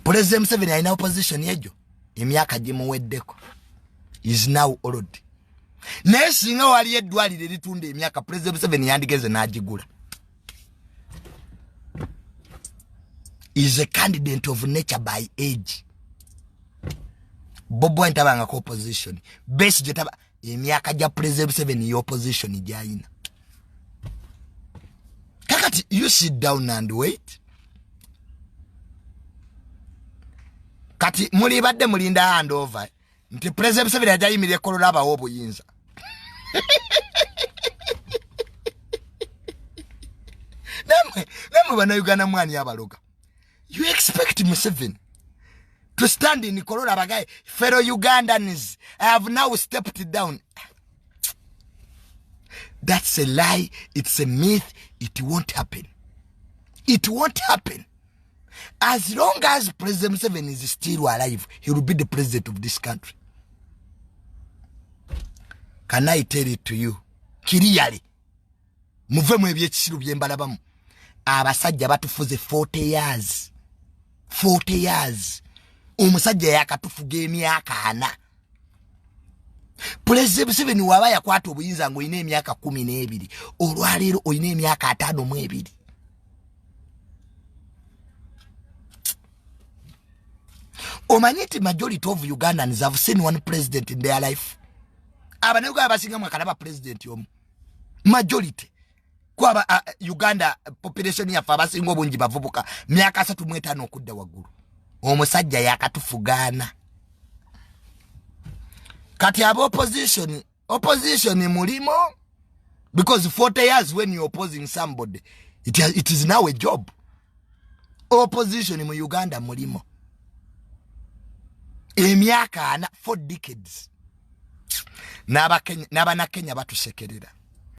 President Museveni alina opposition yejo emyaka gimuweddeko is now old. Naye singa wali eddwaliro eritunda emyaka President Museveni yandigeze n'agigula. Is a candidate of nature by age. Bobo ntabanga ko opposition. Base jetaba emyaka ja President Museveni opposition jaina. Kakati you sit down and wait. Kati muli badde mulinda handover. Nti President Museveni ajayimire kolola abawo obuyinza. Namwe bana Uganda mwani abaloga. You expect Museveni to stand in Kolola bagay fellow Ugandans have now stepped down. That's a lie. It's a myth. It won't happen. It won't happen. As long as President Museveni is still alive, he will be the president of this country. Can I tell it to you? Kiriyali. Muvemu ebyekisiru byembalabamu. Abasajja batufuze 40 years. 40 years. Omusajja yakatufuga emyaka 4. President Museveni waba yakwata obuyinza ngo ine emyaka 12. Olwaleero oyina emyaka 52. Omaniti majority of Ugandans have seen one president in their life. Abanego abasinga mwakalaba president yomu. Majority. Kwa Uganda population ya abasinga obungi bavubuka myaka 35 okudda waggulu. Omusajja yakatufugana. Kati abo opposition mulimo, because 40 years when you're opposing somebody, it is now a job. Opposition mu Uganda mulimo. Emyaka 4 decades. Naba na Kenya batusekerera.